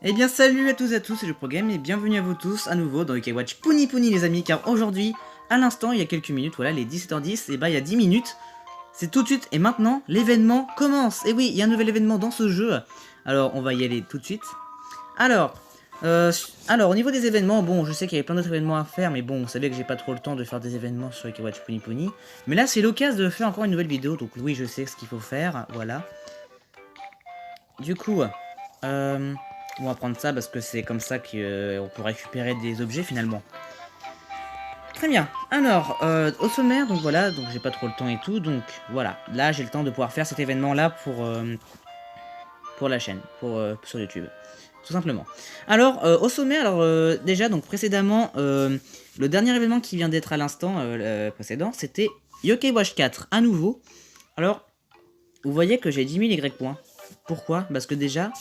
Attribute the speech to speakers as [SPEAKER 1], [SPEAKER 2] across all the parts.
[SPEAKER 1] Eh bien salut à tous et à tous, c'est le Programe et bienvenue à vous tous à nouveau dans UK Watch Puni Puni les amis, car aujourd'hui, à l'instant, il y a quelques minutes, voilà les 17h10, et bah il y a 10 minutes, c'est tout de suite et maintenant, l'événement commence. Et oui, il y a un nouvel événement dans ce jeu, alors on va y aller tout de suite. Alors, au niveau des événements, bon, je sais qu'il y avait plein d'autres événements à faire, mais bon, vous savez que j'ai pas trop le temps de faire des événements sur UK Watch Puni Puni. Mais là, c'est l'occasion de faire encore une nouvelle vidéo, donc oui, je sais ce qu'il faut faire, voilà. Du coup, on va prendre ça parce que c'est comme ça qu'on peut récupérer des objets finalement. Très bien. Alors, au sommaire, donc voilà, donc j'ai pas trop le temps et tout, donc voilà. Là, j'ai le temps de pouvoir faire cet événement-là pour la chaîne, sur YouTube, tout simplement. Alors, au sommaire, déjà, donc précédemment, le dernier événement qui vient d'être à l'instant précédent, c'était Yokai Watch 4, à nouveau. Alors, vous voyez que j'ai 10 000 Y points. Pourquoi? Parce que déjà,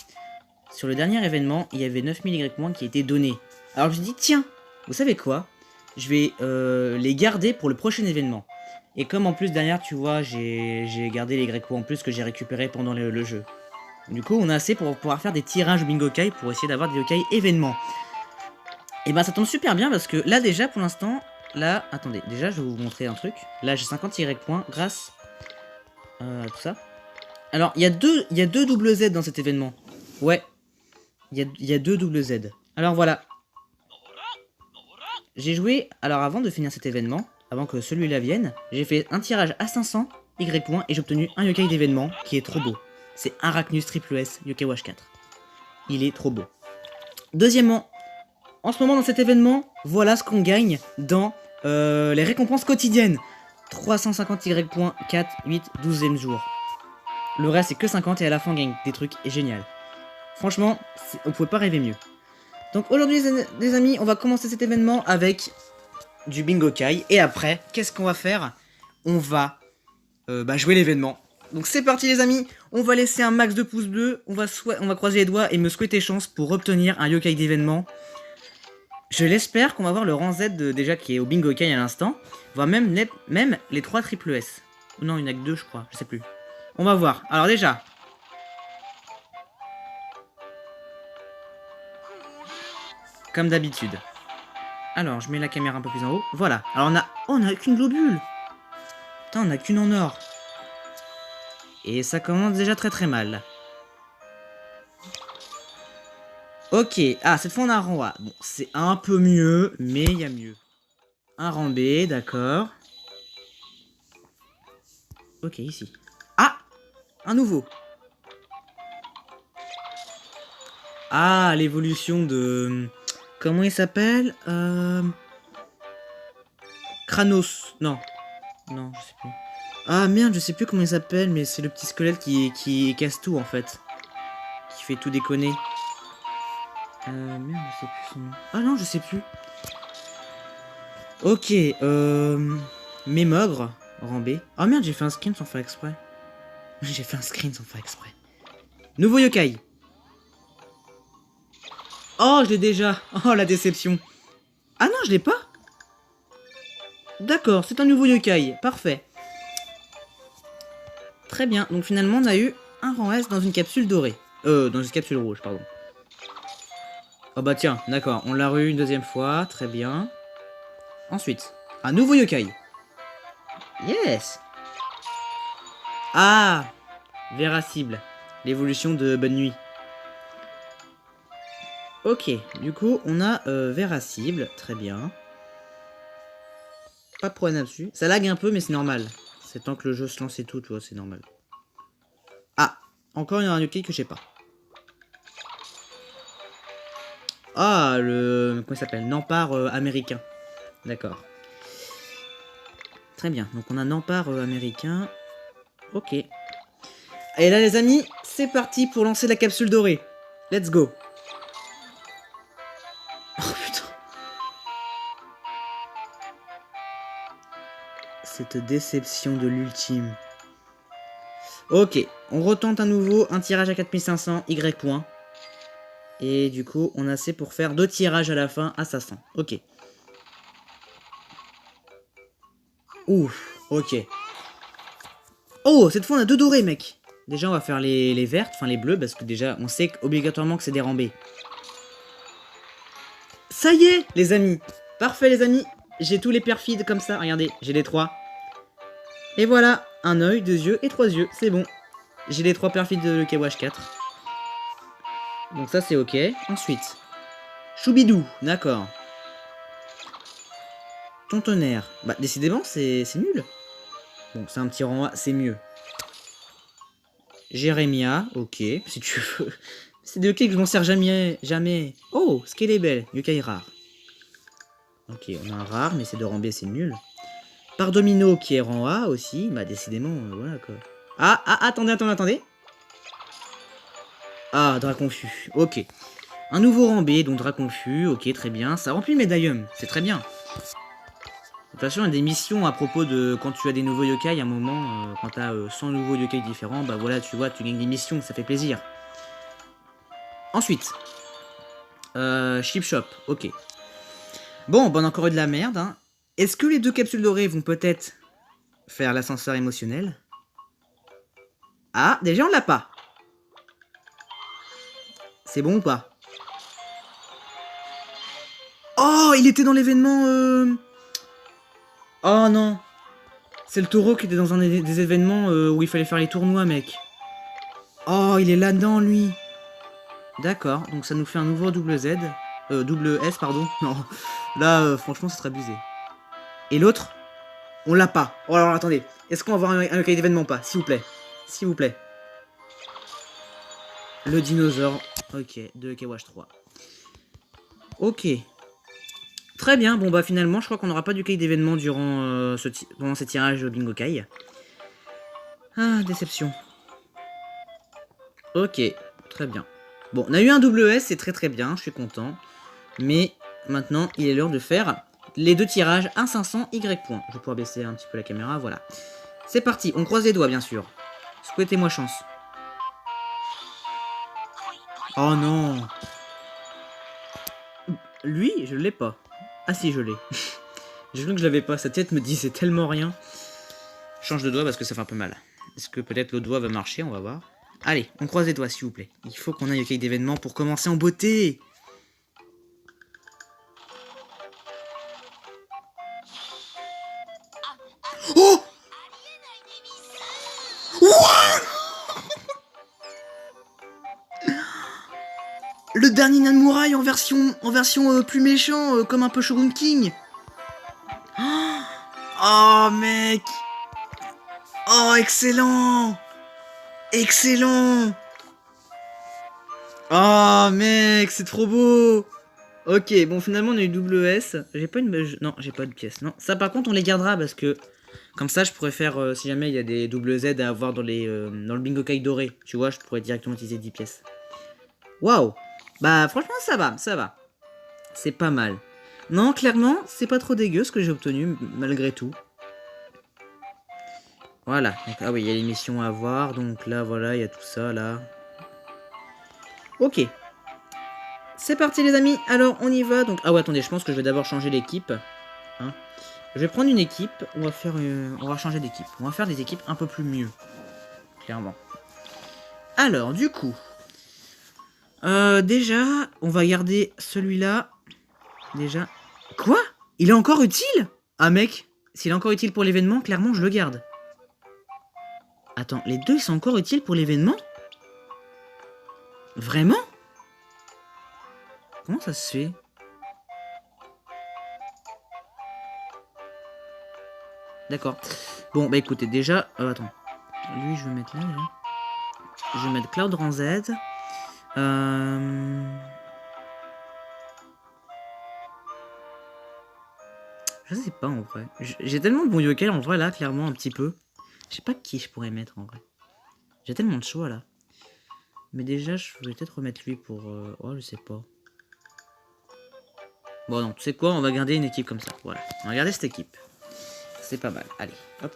[SPEAKER 1] sur le dernier événement, il y avait 9000 Y points qui étaient donnés. Alors je me dis, tiens, vous savez quoi? Je vais les garder pour le prochain événement. Et comme en plus derrière, tu vois, j'ai gardé les Y points en plus que j'ai récupéré pendant le jeu. Du coup, on a assez pour pouvoir faire des tirages au Bingo Kai pour essayer d'avoir des yokai événements. Et ben ça tombe super bien parce que là déjà, pour l'instant, là, attendez, déjà je vais vous montrer un truc. Là j'ai 50 Y points grâce à tout ça. Alors, il y a deux double Z dans cet événement. Ouais, il y a deux double Z. Alors voilà. J'ai joué, alors avant de finir cet événement, avant que celui-là vienne, j'ai fait un tirage à 500 Y points et j'ai obtenu un yokai d'événement qui est trop beau. C'est Arachnus Triple S Yokai Watch 4. Il est trop beau. Deuxièmement, en ce moment dans cet événement, voilà ce qu'on gagne dans les récompenses quotidiennes. 350 Y points, 4, 8, 12e jour. Le reste c'est que 50 et à la fin on gagne des trucs et génial. Franchement, on pouvait pas rêver mieux. Donc aujourd'hui les amis, on va commencer cet événement avec du Bingo Kai. Et après, qu'est-ce qu'on va faire? On va jouer l'événement. Donc c'est parti les amis, on va laisser un max de pouces bleus, on va croiser les doigts et me souhaiter chance pour obtenir un yokai d'événement. Je l'espère qu'on va voir le rang Z déjà qui est au Bingo Kai à l'instant, voire même les 3 triple S. Non, il n'y en a que 2 je crois, je sais plus. On va voir. Alors déjà, comme d'habitude. Alors, je mets la caméra un peu plus en haut. Voilà. Alors, on a qu'une globule. Putain, on a qu'une en or. Et ça commence déjà très très mal. Ok. Ah, cette fois, on a un rang A. Bon, c'est un peu mieux, mais il y a mieux. Un rang B, d'accord. Ok, ici. Ah, un nouveau. Ah, l'évolution de... Comment il s'appelle Kranos. Non. Non, je sais plus. Ah merde, je sais plus comment il s'appelle, mais c'est le petit squelette qui casse tout en fait. Qui fait tout déconner. Merde, je sais plus son nom. Ah non, je sais plus. Ok, Mémogre, rang B. Oh merde, j'ai fait un screen sans faire exprès. J'ai fait un screen sans faire exprès. Nouveau yokai. Oh, je l'ai déjà. Oh, la déception. Ah non, je l'ai pas. D'accord, c'est un nouveau yokai. Parfait. Très bien, donc finalement, on a eu un rang S dans une capsule dorée. Dans une capsule rouge, pardon. Oh bah tiens, d'accord, on l'a eu une deuxième fois, très bien. Ensuite, un nouveau yokai. Yes. Ah, Veracible, l'évolution de Bonne Nuit. Ok, du coup, on a Veracible, très bien. Pas de problème là-dessus. Ça lag un peu, mais c'est normal. C'est tant que le jeu se lance et tout, tu vois, c'est normal. Ah, encore un yokai que je sais pas. Ah, le... Comment il s'appelle? Nampar américain. D'accord. Très bien, donc on a Nampar américain. Ok. Et là, les amis, c'est parti pour lancer la capsule dorée. Let's go. Oh putain. Cette déception de l'ultime. Ok, on retente à nouveau un tirage à 4500 Y points. Et du coup, on a assez pour faire 2 tirages à la fin à 500. Ok. Ouf, ok. Oh, cette fois on a 2 dorés, mec. Déjà, on va faire les vertes, enfin les bleus, parce que déjà, on sait obligatoirement que c'est des rambés. Ça y est, les amis. Parfait, les amis. J'ai tous les perfides comme ça. Regardez, j'ai les 3. Et voilà, un œil, 2 yeux et 3 yeux. C'est bon. J'ai les 3 perfides de Kewash 4. Donc ça, c'est ok. Ensuite, Choubidou, d'accord. Tontonnerre. Bah, décidément, c'est nul. Bon, c'est un petit rang A, c'est mieux. Jérémia, ok, si tu veux. C'est des yokai que je m'en sers jamais, jamais. Oh, Skelebel, yokai rare. Ok, on a un rare, mais c'est de rang B, c'est nul. Pardomino qui est rang A aussi, bah décidément, voilà quoi. Ah, attendez. Ah, Draconfu, ok. Un nouveau rang B, donc Draconfu, ok, très bien. Ça remplit le médaillum, c'est très bien. De toute façon, il y a des missions à propos de quand tu as des nouveaux yokai, à un moment, quand tu as 100 nouveaux yokai différents, bah voilà, tu vois, tu gagnes des missions, ça fait plaisir. Ensuite, Chip Shop, ok. Bon, on a encore eu de la merde, hein. Est-ce que les 2 capsules dorées vont peut-être faire l'ascenseur émotionnel? Ah, déjà on l'a pas. C'est bon ou pas? Oh, il était dans l'événement... Oh non. C'est le taureau qui était dans un des événements où il fallait faire les tournois, mec. Oh, il est là-dedans, lui. D'accord, donc ça nous fait un nouveau double Z. Double S, pardon. Non, là, franchement, c'est très abusé. Et l'autre, on l'a pas. Oh, alors, attendez. Est-ce qu'on va avoir un cahier d'événement ou pas? S'il vous plaît. S'il vous plaît. Le dinosaure. Ok, de Kewash 3. Ok. Très bien, bon bah finalement, je crois qu'on n'aura pas du cahier d'événement durant, pendant ces tirages Bingo Kai. Ah, déception. Ok, très bien. Bon, on a eu un double S, c'est très très bien, je suis content. Mais maintenant, il est l'heure de faire les 2 tirages à 500 Y points. Je vais pouvoir baisser un petit peu la caméra, voilà. C'est parti, on croise les doigts bien sûr. Souhaitez-moi chance. Oh non. Lui, je l'ai pas. Ah si, je l'ai. J'ai cru que je l'avais pas, sa tête me disait tellement rien. Je change de doigt parce que ça fait un peu mal. Est-ce que peut-être l'autre doigt va marcher? On va voir. Allez, on croise les doigts s'il vous plaît. Il faut qu'on aille au cahier d'événement pour commencer en beauté. Oh! Le dernier Nanmurai en version plus méchant, comme un peu Shogun King. Oh mec! Oh excellent! Excellent! Oh mec, c'est trop beau! Ok, bon finalement on a eu double S. J'ai pas une... Non, j'ai pas de pièce. Non, ça par contre on les gardera parce que... Comme ça je pourrais faire, si jamais il y a des double Z à avoir dans le Bingo Kai doré. Tu vois, je pourrais directement utiliser 10 pièces. Waouh! Bah franchement ça va, ça va. C'est pas mal. Non, clairement, c'est pas trop dégueu ce que j'ai obtenu, malgré tout. Voilà. Donc, ah oui, il y a les missions à voir. Donc là, voilà, il y a tout ça, là. Ok. C'est parti, les amis. Alors, on y va. Donc, ah ouais, attendez, je pense que je vais d'abord changer l'équipe. Hein. Je vais prendre une équipe. On va faire, on va changer d'équipe. On va faire des équipes un peu plus mieux. Clairement. Alors, du coup... déjà, on va garder celui-là. Déjà... Quoi? Il est encore utile? Ah mec, s'il est encore utile pour l'événement, clairement je le garde. Attends, les 2 ils sont encore utiles pour l'événement? Vraiment? Comment ça se fait? D'accord. Bon, bah écoutez, déjà... attends. Lui, je vais mettre là, déjà. Je vais mettre Cloud en Z. Je sais pas, en vrai. J'ai tellement de bons yokai, en vrai, là, clairement, un petit peu. Je sais pas qui je pourrais mettre, en vrai. J'ai tellement de choix, là. Mais déjà, je vais peut-être remettre lui pour... Oh, je sais pas. Bon, non, tu sais quoi? On va garder une équipe comme ça. Voilà. On va garder cette équipe. C'est pas mal. Allez, hop.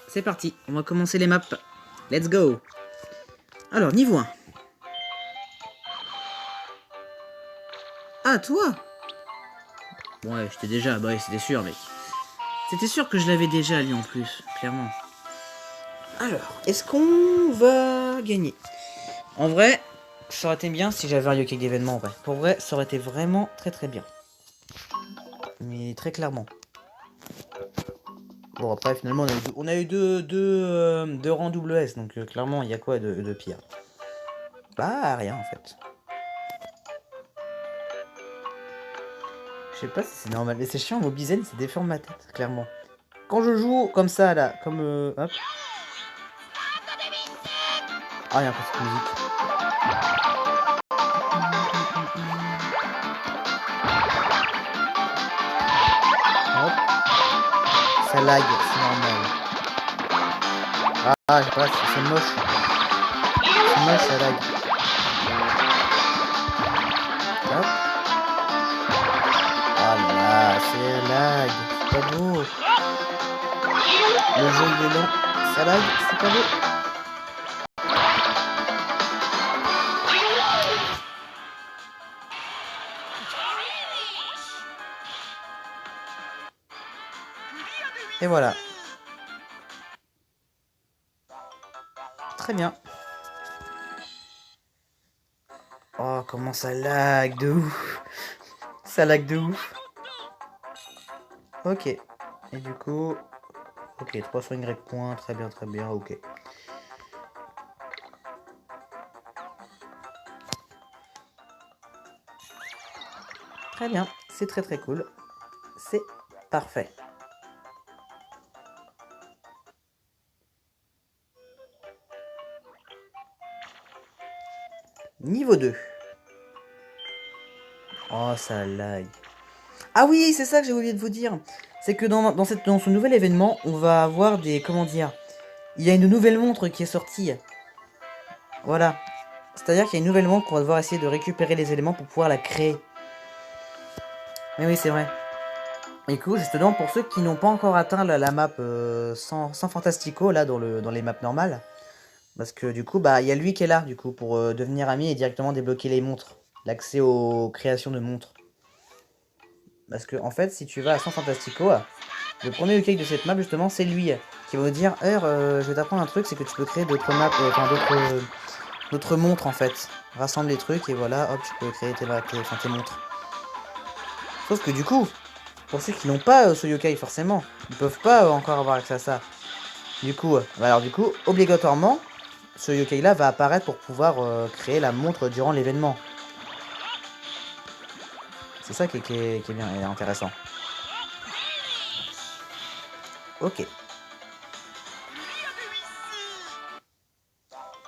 [SPEAKER 1] C'est parti. On va commencer les maps. Let's go. Alors, niveau 1. Ah, toi? Ouais, j'étais déjà... Bah ouais, c'était sûr, mec. C'était sûr que je l'avais déjà, lui, en plus. Clairement. Alors, est-ce qu'on va gagner? En vrai, ça aurait été bien si j'avais un yokai d'événement, en vrai. Pour vrai, ça aurait été vraiment très très bien. Mais très clairement. Bon, après, finalement, on a eu deux rangs double S, donc clairement, il y a quoi de pire? Bah, rien, en fait. Je sais pas si c'est normal, mais c'est chiant, Mobizen, c'est déforme ma tête, clairement. Quand je joue comme ça, là, comme... hop. Ah, il y a un peu cette musique. Hop. Ça lag, c'est normal. Ah, je sais pas, c'est moche. C'est moche, ça lag. Hop. Ah là là, c'est lag. C'est pas beau. Le jeu, il est long. Ça lag, c'est pas beau. Et voilà. Très bien. Oh, comment ça lag de ouf. Ça lag de ouf. Ok. Et du coup... Ok, 300 Y points. Très bien, ok. Très bien. C'est très cool. C'est parfait. Niveau 2. Oh, ça lag. Ah oui, c'est ça que j'ai oublié de vous dire. C'est que dans ce nouvel événement, on va avoir des... Comment dire? Il y a une nouvelle montre qui est sortie. Voilà. C'est-à-dire qu'il y a une nouvelle montre qu'on va devoir essayer de récupérer les éléments pour pouvoir la créer. Mais oui, c'est vrai. Et du coup, justement, pour ceux qui n'ont pas encore atteint la map sans Fantastico, là, dans les maps normales, parce que du coup, bah, il y a lui qui est là, du coup, pour devenir ami et directement débloquer les montres. L'accès aux créations de montres. Parce que, en fait, si tu vas à San Fantastico, le premier hockey de cette map, justement, c'est lui qui va vous dire, je vais t'apprendre un truc, c'est que tu peux créer d'autres maps, enfin, d'autres montres, en fait. Rassemble les trucs et voilà, hop, tu peux créer tes montres. Sauf que, du coup, pour ceux qui n'ont pas ce yokai, forcément, ils peuvent pas encore avoir accès à ça. Du coup, obligatoirement, ce yokai là va apparaître pour pouvoir créer la montre durant l'événement. C'est ça qui est bien et intéressant. Ok.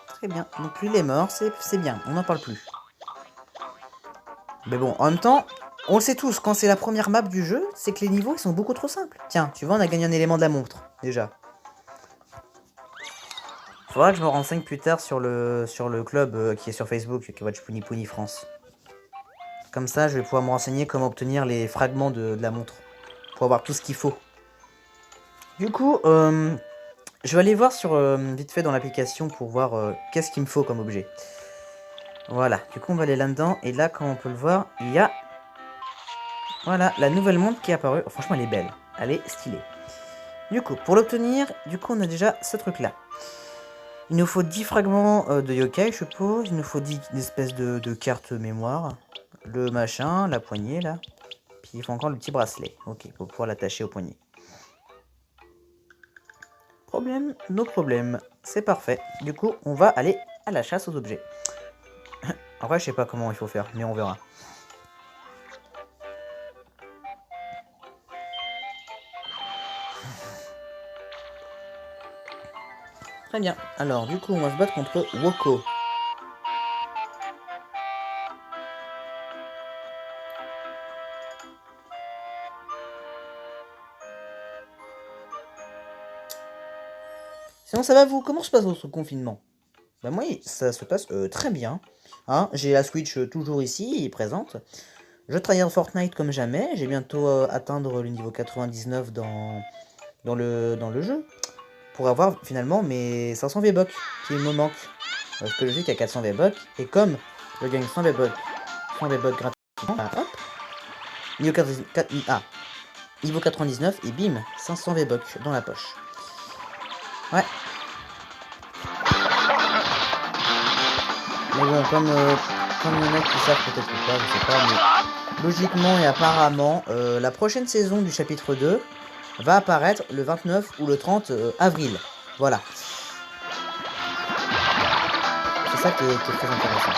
[SPEAKER 1] Très bien. Donc lui il est mort, c'est bien, on n'en parle plus. Mais bon, en même temps, on le sait tous, quand c'est la première map du jeu, c'est que les niveaux ils sont beaucoup trop simples. Tiens, tu vois, on a gagné un élément de la montre, déjà. Faudra que je me renseigne plus tard sur le club qui est sur Facebook, qui est Watch Puni Puni France. Comme ça, je vais pouvoir me renseigner comment obtenir les fragments de la montre. Pour avoir tout ce qu'il faut. Du coup, je vais aller voir vite fait dans l'application pour voir qu'est-ce qu'il me faut comme objet. Voilà, du coup on va aller là-dedans. Et là, comme on peut le voir, il y a... Voilà, la nouvelle montre qui est apparue. Oh, franchement, elle est belle. Elle est stylée. Du coup, pour l'obtenir, on a déjà ce truc-là. Il nous faut 10 fragments de yokai, je suppose. Il nous faut 10 espèces de cartes mémoire. Le machin, la poignée, là. Puis il faut encore le petit bracelet. Ok, pour pouvoir l'attacher au poignet. Problème, nos problèmes. C'est parfait. Du coup, on va aller à la chasse aux objets. En vrai, je sais pas comment il faut faire, mais on verra. Très bien. Alors, du coup, on va se battre contre Woko. Sinon, ça va vous? Comment se passe votre confinement? Bah moi, ça se passe très bien. Hein, j'ai la Switch toujours ici, présente. Je travaille en Fortnite comme jamais. J'ai bientôt atteindre le niveau 99 dans le jeu. Pour avoir finalement mes 500 V-Bucks qui me manquent. Parce que je sais qu'il y a 400 V-Bucks. Et comme je gagne 100 V-Bucks gratuitement, bah, hop. Niveau 99 et bim, 500 V-Bucks dans la poche. Ouais. Mais bon, comme il y en a qui savent peut-être pas, je sais pas, mais logiquement et apparemment, la prochaine saison du chapitre 2 va apparaître le 29 ou le 30 avril. Voilà. C'est ça qui est très intéressant.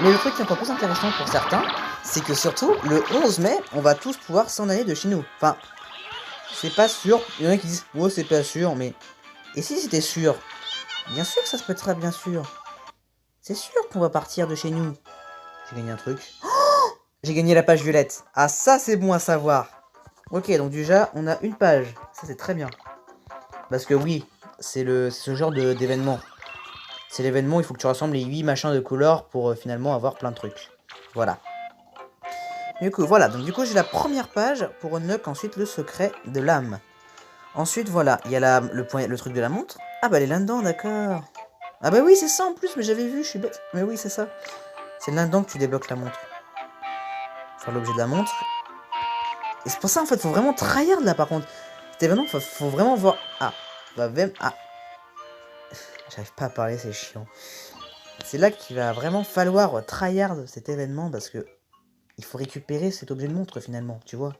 [SPEAKER 1] Mais le truc qui est encore plus intéressant pour certains, c'est que surtout, le 11 mai, on va tous pouvoir s'en aller de chez nous. Enfin, c'est pas sûr. Il y en a qui disent, oh, c'est pas sûr, mais... Et si c'était sûr? Bien sûr que ça se peut être très bien sûr. C'est sûr qu'on va partir de chez nous. J'ai gagné un truc. Oh, j'ai gagné la page violette. Ah, ça, c'est bon à savoir. Ok, donc déjà, on a une page. Ça, c'est très bien. Parce que oui, c'est ce genre d'événement. C'est l'événement, il faut que tu rassembles les 8 machins de couleur pour finalement avoir plein de trucs. Voilà. Du coup, voilà. Donc du coup, j'ai la première page pour unlock ensuite le secret de l'âme. Ensuite, voilà. Il y a le truc de la montre. Ah bah, elle est là-dedans, d'accord. Ah bah oui, c'est ça en plus, mais j'avais vu, je suis bête. Mais oui, c'est ça. C'est là-dedans que tu débloques la montre. Faire l'objet de la montre. Et c'est pour ça, en fait, faut vraiment tryhard là, par contre. Cet événement, faut vraiment voir... Ah. Bah, même... Ah. J'arrive pas à parler, c'est chiant. C'est là qu'il va vraiment falloir tryhard cet événement, parce que... Il faut récupérer cet objet de montre, finalement, tu vois.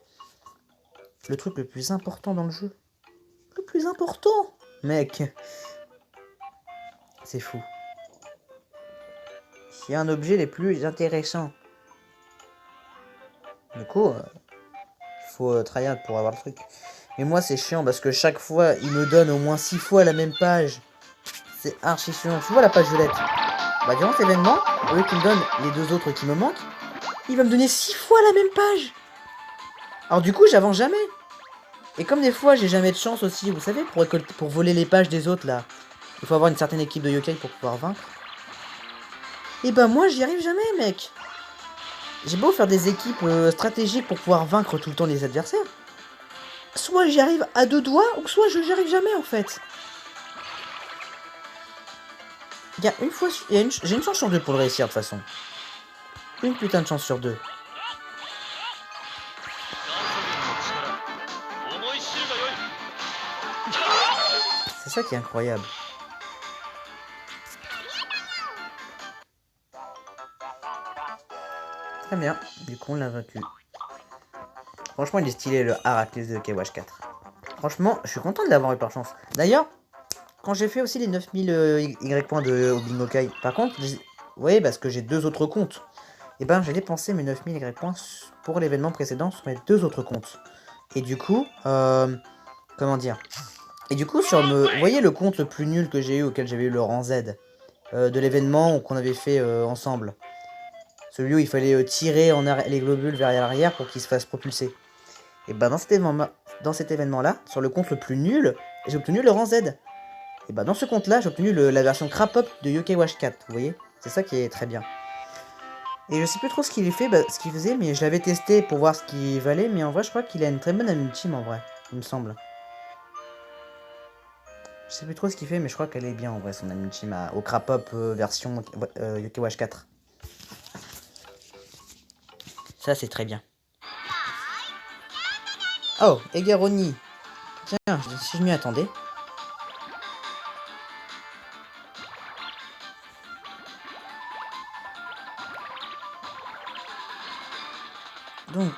[SPEAKER 1] Le truc le plus important dans le jeu. Le plus important, mec. C'est fou. Il y a un objet les plus intéressants. Du coup, il faut tryhard pour avoir le truc. Mais moi, c'est chiant parce que chaque fois, il me donne au moins 6 fois la même page. C'est archi chiant. Tu vois la page violette? Bah, durant cet événement, au lieu qu'il me donne les 2 autres qui me manquent, il va me donner 6 fois la même page. Alors du coup, j'avance jamais. Et comme des fois, j'ai jamais de chance aussi, vous savez, pour voler les pages des autres, là. Il faut avoir une certaine équipe de yokai pour pouvoir vaincre. Et bah moi, j'y arrive jamais, mec. J'ai beau faire des équipes stratégiques pour pouvoir vaincre tout le temps les adversaires. Soit j'y arrive à 2 doigts, ou soit je n'y arrive jamais, en fait. Il y a une fois... J'ai une chance sur 2 pour le réussir, de toute façon. Une putain de chance sur 2. C'est ça qui est incroyable. Très bien, du coup on l'a vaincu. Franchement il est stylé le Héraclès de Yokai Watch 4. Franchement je suis content de l'avoir eu par chance. D'ailleurs, quand j'ai fait aussi les 9000 Y points de Bingo Kai, par contre, vous voyez parce que j'ai 2 autres comptes. Et ben j'ai dépensé mes 9000 Y points pour l'événement précédent sur mes 2 autres comptes. Et du coup, comment dire? Et du coup vous voyez le compte le plus nul que j'ai eu, auquel j'avais eu le rang Z, de l'événement qu'on avait fait ensemble. Celui où il fallait tirer les globules vers l'arrière pour qu'ils se fassent propulser. Et bah dans cet événement-là, sur le compte le plus nul, j'ai obtenu le rang Z. Et bah dans ce compte-là, j'ai obtenu la version crap-up de Yokai Watch 4, vous voyez? C'est ça qui est très bien. Et je sais plus trop ce qu'il faisait, mais je l'avais testé pour voir ce qu'il valait, mais en vrai je crois qu'il a une très bonne ultime en vrai, il me semble. Je sais plus trop ce qu'il fait, mais je crois qu'elle est bien en vrai, son ultime au crap-up version Yokai Watch 4. Ça, c'est très bien. Oh, Egaroni. Tiens, si je m'y attendais. Donc,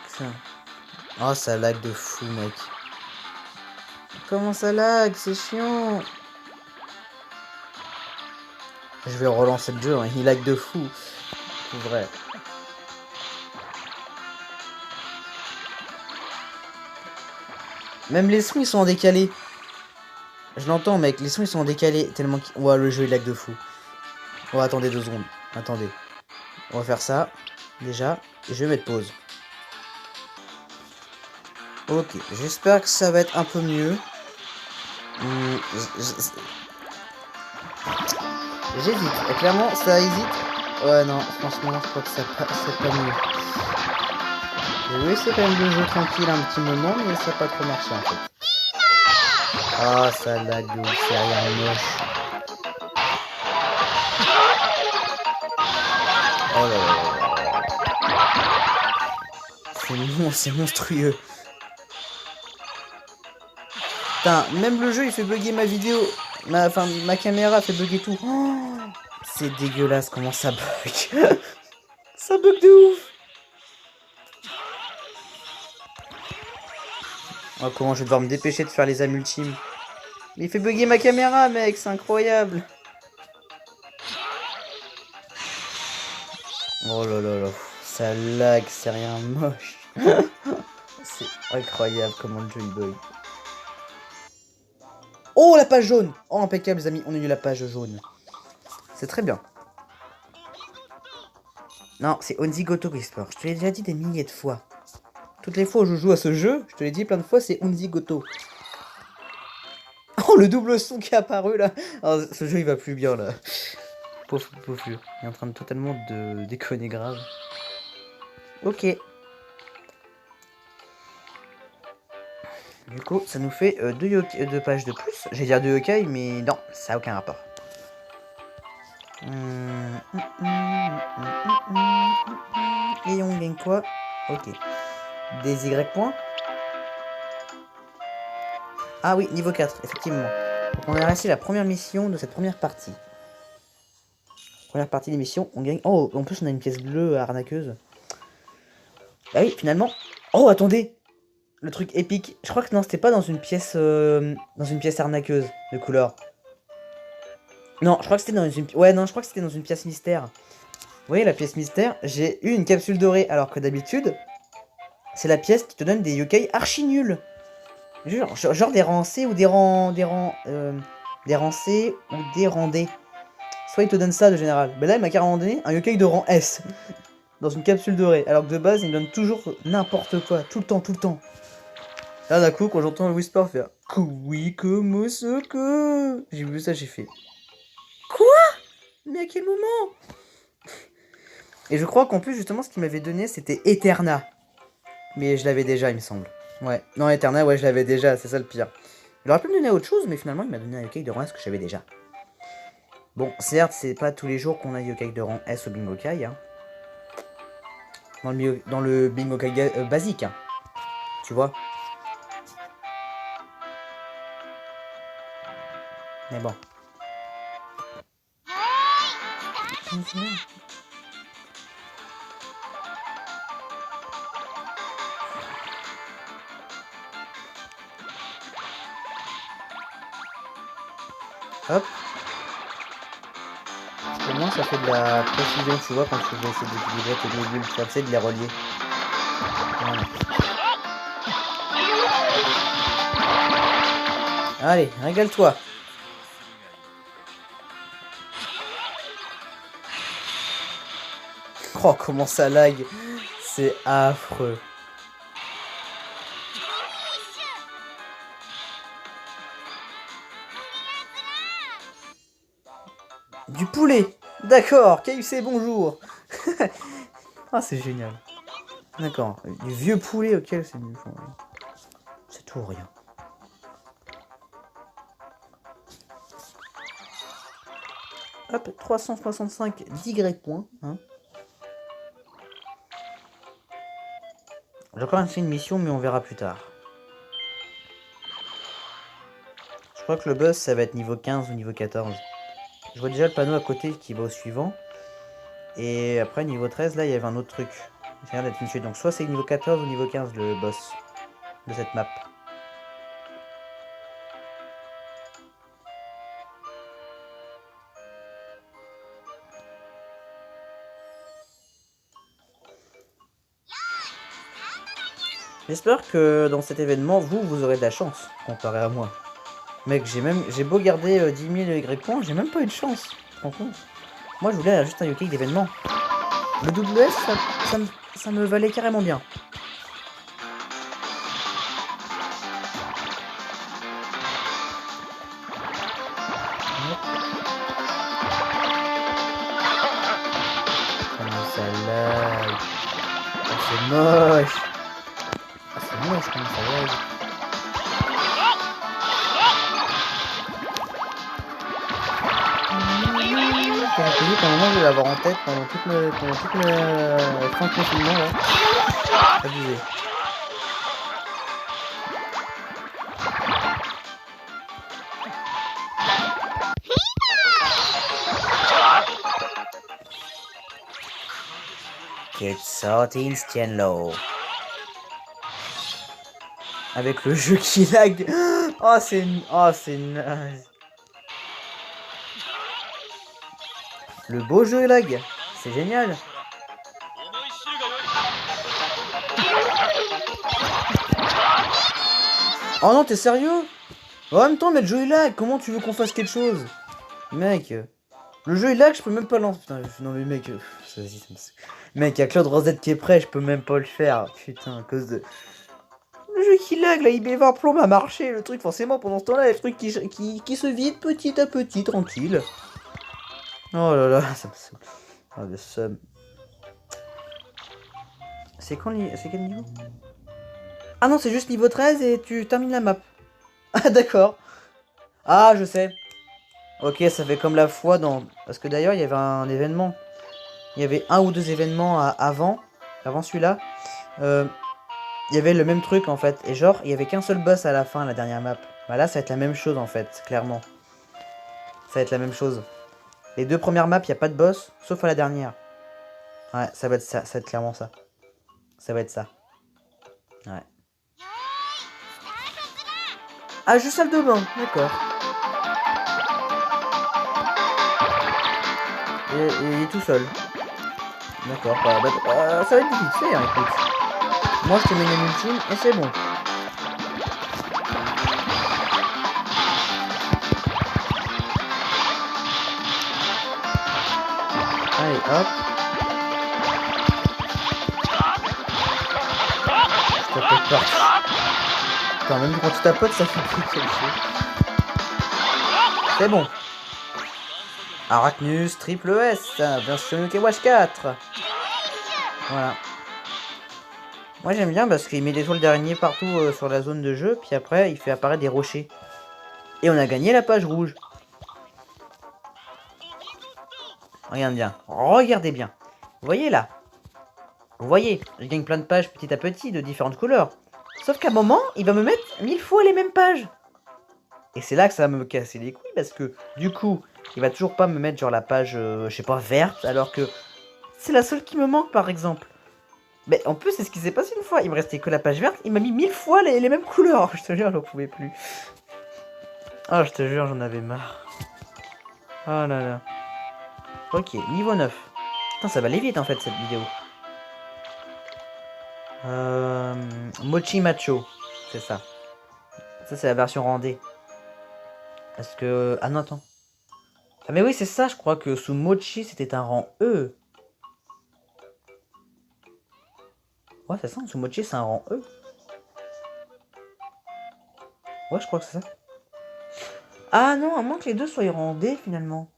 [SPEAKER 1] oh, ça lag de fou, mec. Comment ça lag? C'est chiant. Je vais relancer le jeu, hein. Il lag de fou. C'est vrai. Même les sons ils sont en décalé. Je l'entends mec, les sons ils sont en décalé tellement que... Ouais, le jeu il lag de fou. Oh attendez 2 secondes. Attendez. On va faire ça. Déjà. Et je vais mettre pause. Ok, j'espère que ça va être un peu mieux. J'hésite. Et clairement ça hésite. Ouais non, franchement je crois que ça c'est pas mieux. J'ai voulu essayer quand même de jouer tranquille un petit moment, mais ça n'a pas trop marché en fait. Ah, ça lag de ouf, c'est rien moche. Oh là là. C'est monstrueux. Putain, même le jeu il fait bugger ma vidéo. Ma caméra fait bugger tout. Oh, c'est dégueulasse comment ça bug. Ça bug de ouf. Oh, comment je vais devoir me dépêcher de faire les âmes ultimes. Mais il fait bugger ma caméra, mec, c'est incroyable. Oh là là là, ça lag, c'est rien moche. C'est incroyable comment le jeu il bug. Oh, la page jaune. Oh, impeccable, les amis, on a eu la page jaune. C'est très bien. Non, c'est Onzigoto Whisper. Je te l'ai déjà dit des milliers de fois. Toutes les fois où je joue à ce jeu, je te l'ai dit plein de fois, c'est Onzigoto. Oh, le double son qui est apparu là. Oh, ce jeu il va plus bien là. Pauvre, pauvre, il est en train de totalement de déconner grave. Ok. Du coup, ça nous fait deux pages de plus. J'allais dire deux yokai, mais non, ça n'a aucun rapport. Et on gagne quoi? Ok. Des Y points. Ah oui, niveau 4, effectivement. Donc on a réussi la première mission de cette première partie. Première partie des missions, on gagne... Oh, en plus on a une pièce bleue arnaqueuse. Ah oui, finalement... Oh, attendez! Le truc épique. Je crois que non, c'était pas dans une pièce arnaqueuse de couleur. Non, je crois que c'était dans une... Ouais, non, je crois que c'était dans une pièce mystère. Vous voyez la pièce mystère? J'ai eu une capsule dorée, alors que d'habitude, c'est la pièce qui te donne des yokai archi nuls. Genre des rangs C ou des rangs C ou des rangs D. Soit il te donne ça de général. Mais là, il m'a carrément donné un yokai de rang S. Dans une capsule dorée. Alors que de base, il me donne toujours n'importe quoi. Tout le temps, tout le temps. Là, d'un coup, quand j'entends le Whisper faire Kuiko Mosoko, j'ai vu ça, j'ai fait quoi? Mais à quel moment? Et je crois qu'en plus, justement, ce qu'il m'avait donné, c'était Eterna. Mais je l'avais déjà, il me semble. Ouais, non, Eterna, ouais, je l'avais déjà, c'est ça le pire. Il aurait pu me donner autre chose, mais finalement, il m'a donné un yokai de rang S que j'avais déjà. Bon, certes, c'est pas tous les jours qu'on a yokai de rang S au Bingo Kai, hein. Dans le Bingo Kai basique, hein. Tu vois. Mais bon. Hop. Au moins ça fait de la précision, tu vois, quand tu vas essayer d'équilibrer tes deux bulles, tu vas essayer de les relier. Voilà. Allez, régale-toi. Oh, comment ça lag. C'est affreux. Du poulet. D'accord, KFC, bonjour. Ah, c'est génial. D'accord, du vieux poulet auquel c'est du... C'est tout ou rien. Hop, 365 d'Y points. Hein. J'ai encore fait une mission, mais on verra plus tard. Je crois que le boss, ça va être niveau 15 ou niveau 14. Je vois déjà le panneau à côté qui va au suivant. Et après, niveau 13, là, il y avait un autre truc. J'ai l'air d'être une suite. Donc, soit c'est niveau 14 ou niveau 15 le boss de cette map. J'espère que dans cet événement, vous aurez de la chance, comparé à moi. Mec, j'ai beau garder 10 000 Y points, j'ai même pas eu de chance. Tu te rends compte? Moi, je voulais juste un yokai d'événement. Le WS, ça me valait carrément bien. Comment ça lag? Oh, c'est moche. Ah, c'est moche comment ça lag. J'ai prévu qu'à un moment je vais l'avoir en tête pendant toute le fin de confinement là. Abusé. Quel sorti Stienlo. Avec le jeu qui lag. Oh, c'est... Oh, c'est naze. Le beau jeu lag. C'est génial. Oh non, t'es sérieux? En même temps, mais le jeu il lag. Comment tu veux qu'on fasse quelque chose? Mec, le jeu il lag, je peux même pas lancer. Putain, non mais mec, vas-y, mec, y'a Claude Rosette qui est prêt, je peux même pas le faire. Putain, à cause de... Le jeu qui lag, là, IB20 plomb a marché, le truc, forcément, pendant ce temps-là, le truc qui se vide petit à petit, tranquille. Oh là là, ça me saoule. Oh, le seum. C'est quel niveau? Ah non, c'est juste niveau 13 et tu termines la map. Ah d'accord. Ah, je sais. Ok, ça fait comme la fois dans... Parce que d'ailleurs, il y avait un événement. Il y avait un ou deux événements avant celui-là. Il y avait le même truc en fait. Et genre, il y avait qu'un seul boss à la fin, la dernière map. Bah là, ça va être la même chose en fait, clairement. Ça va être la même chose. Les deux premières maps, il n'y a pas de boss, sauf à la dernière. Ouais, ça va être ça, ça va être clairement ça. Ça va être ça. Ouais. Ah, juste salle de bain, d'accord. Et il est tout seul. D'accord, ça va être difficile, hein, écoute. Moi, je te mets une ultime et c'est bon. Allez, hop. Je tapote pas. Putain, même quand tu tapotes, ça fait plus quelque chose. C'est bon. Arachnus, triple S, version Yokai 4. Voilà. Moi j'aime bien parce qu'il met des toiles d'araignée partout sur la zone de jeu, puis après il fait apparaître des rochers. Et on a gagné la page rouge. Regarde bien, regardez bien. Vous voyez là? Vous voyez, je gagne plein de pages petit à petit de différentes couleurs. Sauf qu'à un moment, il va me mettre 1000 fois les mêmes pages. Et c'est là que ça va me casser les couilles parce que du coup, il va toujours pas me mettre genre la page, je sais pas, verte, alors que c'est la seule qui me manque par exemple. Mais en plus, c'est ce qui s'est passé une fois. Il me restait que la page verte, il m'a mis 1000 fois les mêmes couleurs. Je te jure, j'en pouvais plus. Ah, je te jure, j'en avais marre. Oh là là. Ok, niveau 9. Putain, ça va aller vite en fait cette vidéo. Mochi Macho. C'est ça. Ça, c'est la version rendée. Parce que... Ah non, attends. Ah mais oui, c'est ça, je crois que sous Mochi, c'était un rang E. Ouais, c'est ça, sous Mochi, c'est un rang E. Ouais, je crois que c'est ça. Ah non, à moins que les deux soient rang D finalement.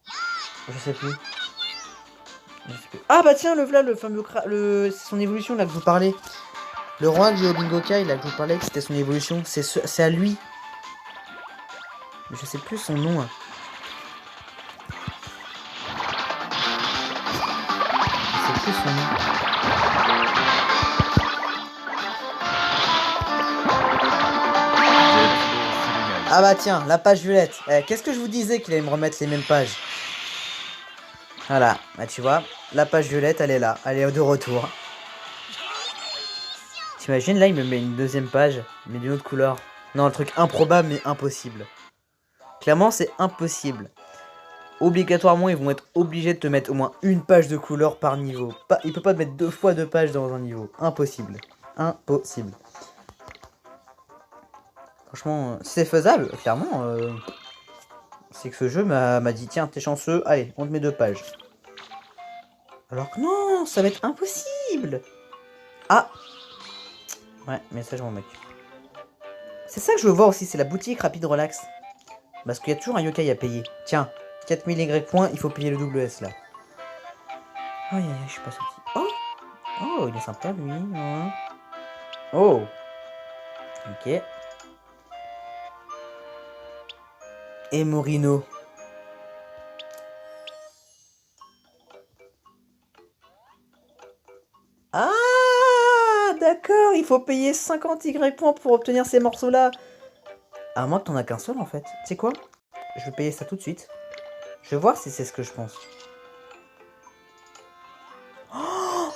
[SPEAKER 1] Je sais plus. Ah bah tiens, le fameux c'est son évolution là que je vous parlais. Le roi du Bingokai là que je vous parlais, que c'était son évolution. C'est à lui. Je sais plus son nom. Je sais plus son nom. Ah bah tiens, la page violette. Qu'est-ce que je vous disais qu'il allait me remettre les mêmes pages? Voilà, bah tu vois, la page violette, elle est là. Elle est de retour. T'imagines, là, il me met une deuxième page, mais d'une autre couleur. Non, un truc improbable, mais impossible. Clairement, c'est impossible. Obligatoirement, ils vont être obligés de te mettre au moins une page de couleur par niveau. Il peut pas te mettre deux fois deux pages dans un niveau. Impossible. Impossible. Franchement, si c'est faisable, clairement, c'est que ce jeu m'a dit, tiens, t'es chanceux, allez, on te met deux pages. Alors que non, ça va être impossible. Ah. Ouais, message mon mec. C'est ça que je veux voir aussi, c'est la boutique rapide relax. Parce qu'il y a toujours un yokai à payer. Tiens, 4000 Y points, il faut payer le double S là. Aïe aïe aïe, je suis pas sorti. Oh. Oh, il est sympa lui. Ouais. Oh. Ok. Et Morino. Ah, d'accord, il faut payer 50 Y points pour obtenir ces morceaux-là. À moins que t'en as qu'un seul en fait. Tu sais quoi? Je vais payer ça tout de suite. Je vais voir si c'est ce que je pense. Oh,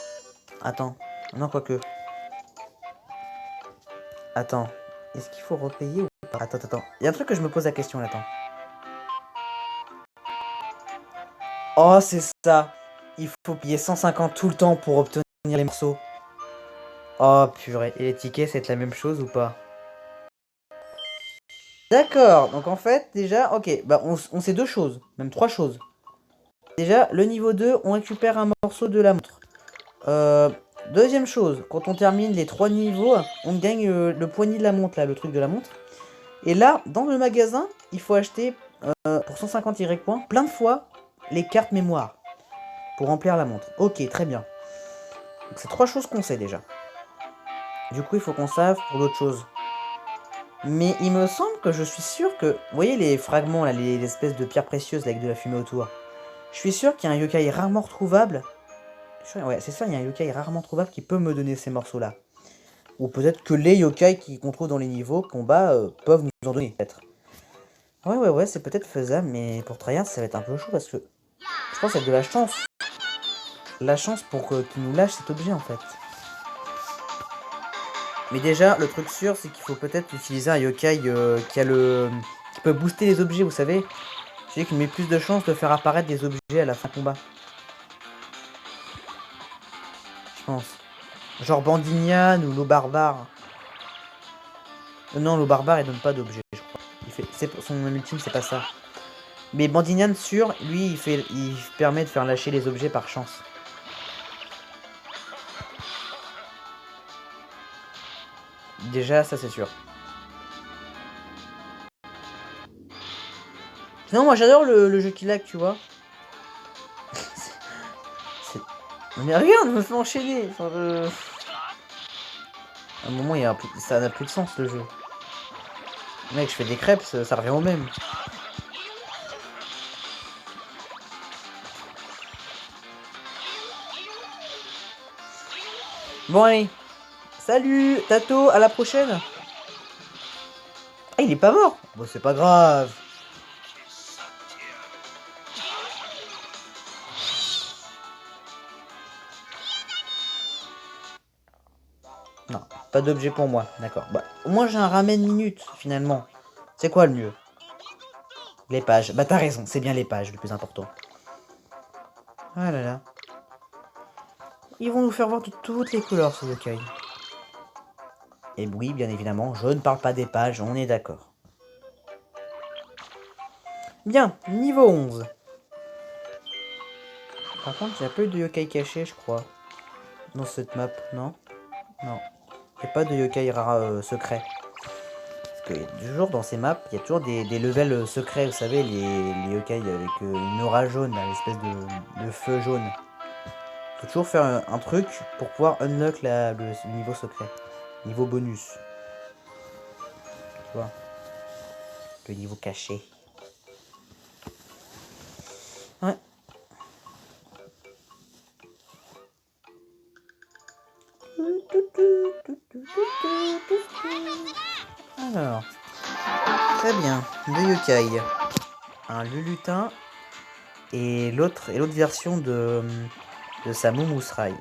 [SPEAKER 1] attends. Non, quoique. Attends. Est-ce qu'il faut repayer ou pas? Attends. Il y a un truc que je me pose la question là, attends. Oh, c'est ça. Il faut payer 150 tout le temps pour obtenir les morceaux. Oh, purée. Et les tickets, c'est la même chose ou pas? D'accord. Donc en fait, déjà, ok. Bah, on sait deux choses. Même trois choses. Déjà, le niveau 2, on récupère un morceau de la montre. Deuxième chose, quand on termine les 3 niveaux, on gagne le poignet de la montre, là, le truc de la montre. Et là, dans le magasin, il faut acheter pour 150 Y points, plein de fois, les cartes mémoire. Pour remplir la montre. Ok, très bien. Donc c'est trois choses qu'on sait déjà. Du coup, il faut qu'on sache pour d'autres choses. Mais il me semble que je suis sûr que... Vous voyez les fragments, là, les espèces de pierres précieuses avec de la fumée autour. Je suis sûr qu'il y a un yokai rarement retrouvable. Ouais, c'est ça, il y a un yokai rarement trouvable qui peut me donner ces morceaux-là. Ou peut-être que les yokai qu'on trouve dans les niveaux combat peuvent nous en donner, peut-être. Ouais, c'est peut-être faisable, mais pour tryhard, ça va être un peu chaud parce que je pense qu'il y a de la chance. La chance pour qu'il nous lâche cet objet, en fait. Mais déjà, le truc sûr, c'est qu'il faut peut-être utiliser un yokai qui peut booster les objets, vous savez. Celui qui met plus de chances de faire apparaître des objets à la fin du combat. Je pense. Genre Bandignan ou l'eau barbare. Non, l'eau barbare, il donne pas d'objet, je crois. Son ultime, c'est pas ça. Mais Bandignan, sûr, lui, il permet de faire lâcher les objets par chance. Déjà, ça, c'est sûr. Sinon, moi, j'adore le jeu qui lag, tu vois. Mais regarde, je me fais enchaîner. Enfin, à un moment, ça n'a plus de sens, le jeu. Mec, je fais des crêpes, ça revient au même. Bon, allez. Salut, Tato, à la prochaine. Ah, il est pas mort. Bon, c'est pas grave. Non, pas d'objet pour moi, d'accord. Bah, au moins j'ai un ramen minute, finalement. C'est quoi le mieux? Les pages. Bah t'as raison, c'est bien les pages le plus important. Ah là là. Ils vont nous faire voir de toutes les couleurs, ces yokai. Et oui, bien évidemment, je ne parle pas des pages, on est d'accord. Bien, niveau 11. Par contre, il n'y a pas eu de yokai caché, je crois. Dans cette map, non? Non. Il n'y a pas de yokai rare secret. Parce que toujours dans ces maps, il y a toujours des levels secrets, vous savez, les yokai avec une aura jaune, l'espèce de feu jaune. Faut toujours faire un truc pour pouvoir unlock le niveau secret. Niveau bonus. Tu vois? Le niveau caché. Ouais. Alors. Très bien. Deux yokai. Un lulutin. Et l'autre version de Samusrai.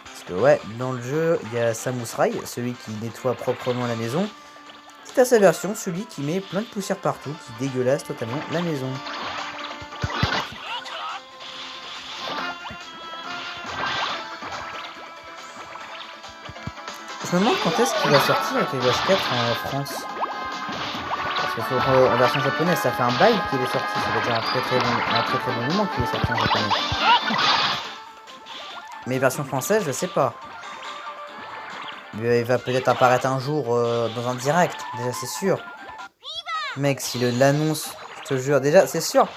[SPEAKER 1] Parce que ouais, dans le jeu, il y a Samusrai, celui qui nettoie proprement la maison. C'est à sa version, celui qui met plein de poussière partout, qui dégueulasse totalement la maison. Je me demande quand est-ce qu'il va sortir avec les Watch 4 en France. Parce que en version japonaise, ça fait un bail qu'il est sorti. Ça veut dire un très bon moment qu'il est sorti en japonais. Mais version française, je sais pas. Il va peut-être apparaître un jour dans un direct, déjà c'est sûr. Mec, s'il l'annonce, je te jure, déjà c'est sûr.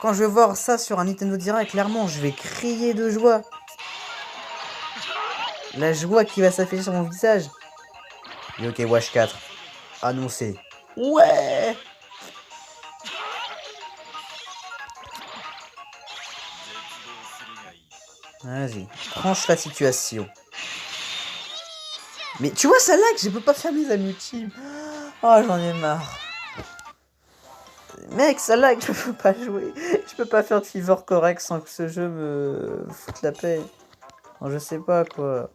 [SPEAKER 1] Quand je vais voir ça sur un Nintendo Direct, clairement, je vais crier de joie. La joie qui va s'afficher sur mon visage. Yokai Watch 4, annoncé. Ouais! Vas-y, tranche la situation. Mais tu vois, ça lag, je peux pas faire mes amis ultimes. Oh, j'en ai marre. Mec, ça lag, je peux pas jouer. Je peux pas faire de fever correct sans que ce jeu me foute la paix. Oh, je sais pas quoi.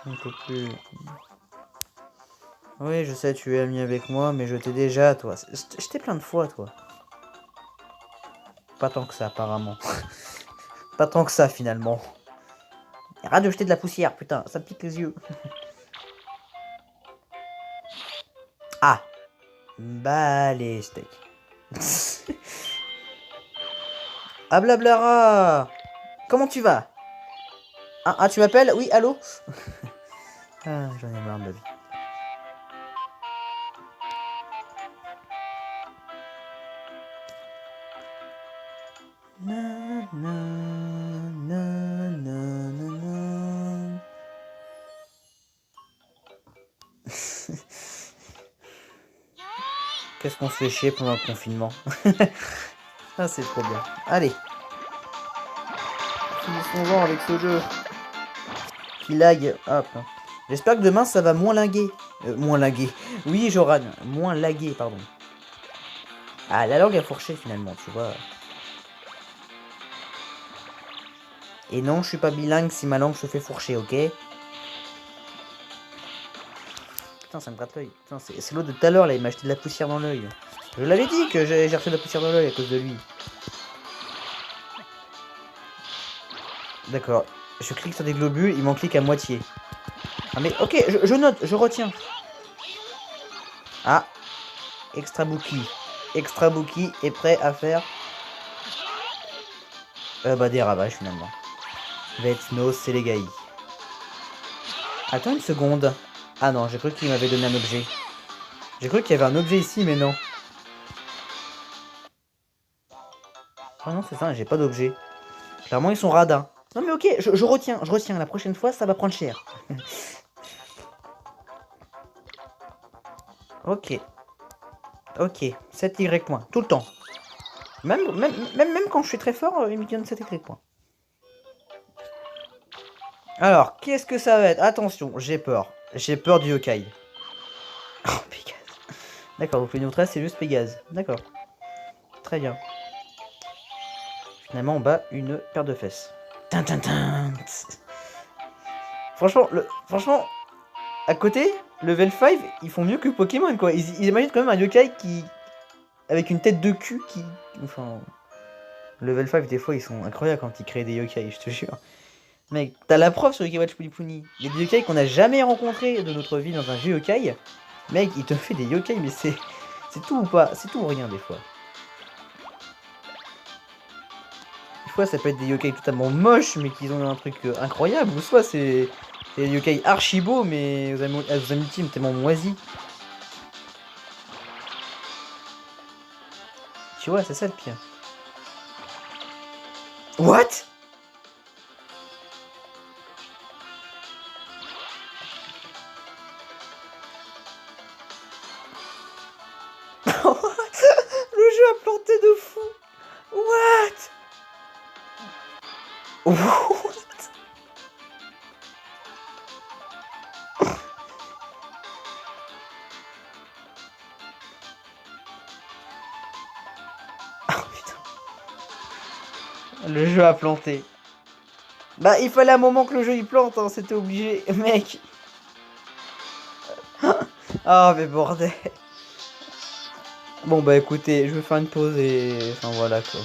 [SPEAKER 1] On peut plus. Oui, je sais, tu es ami avec moi, mais je t'ai déjà, toi. Je t'ai plein de fois, toi. Pas tant que ça, apparemment. Pas tant que ça, finalement. Arrête de jeter de la poussière, putain, ça me pique les yeux. Ah. Bah, les steaks. Ah, blablara. Comment tu vas? Ah, tu m'appelles? Oui, allô? Ah, j'en ai marre de la vie. Na, na, na, na, na, na. Qu'est-ce qu'on se fait chier pendant le confinement? Ah, c'est trop bien. Allez, finissons-en avec ce jeu. Qui lag. Hop. J'espère que demain ça va moins laguer. Moins laguer. Oui, Joran. Moins laguer, pardon. Ah, la langue a fourché finalement, tu vois. Et non, je suis pas bilingue si ma langue se fait fourcher, ok? Putain, ça me gratte l'œil. Putain, c'est l'autre de tout à l'heure là, il m'a acheté de la poussière dans l'œil. Je l'avais dit que j'ai reçu de la poussière dans l'œil à cause de lui. D'accord. Je clique sur des globules, il m'en clique à moitié. Ah mais ok, je note, je retiens. Ah, Extra Bookie. Extra Bookie est prêt à faire bah des ravages finalement. Vetsno Selegaï. Attends une seconde. Ah non, j'ai cru qu'il m'avait donné un objet. J'ai cru qu'il y avait un objet ici, mais non. Ah non, c'est ça, j'ai pas d'objet. Clairement, ils sont radins. Non mais ok, je retiens. La prochaine fois, ça va prendre cher. Ok. Ok, 7Y points, tout le temps. Même quand je suis très fort, il me donne 7Y points. Alors, qu'est-ce que ça va être? Attention, j'ai peur. J'ai peur du yokai. Oh, Pégase. D'accord, donc le niveau 13, c'est juste Pégase. D'accord. Très bien. Finalement, on bat une paire de fesses. Tin. Franchement, à côté, level 5, ils font mieux que Pokémon, quoi. Ils imaginent quand même un yokai qui... avec une tête de cul qui... Enfin... Level 5, des fois, ils sont incroyables quand ils créent des yokai, je te jure. Mec, t'as la preuve sur Yokai Watch Puni. Il y a des yokai qu'on n'a jamais rencontrés de notre vie dans un jeu yokai. Mec, il te fait des yokai, mais c'est tout ou pas? C'est tout ou rien, des fois. Des fois, ça peut être des yokai totalement moches, mais qui ont un truc incroyable. Ou soit c'est des yokai archi beaux, mais aux amis ultimes tellement moisis. Tu vois, c'est ça le pire. What? Le jeu a planté de fou. What? What? Oh putain. Le jeu a planté. Bah, il fallait un moment que le jeu il plante, hein, c'était obligé, mec. Ah, mais bordel. Bon, bah écoutez, je vais faire une pause et. Enfin voilà quoi.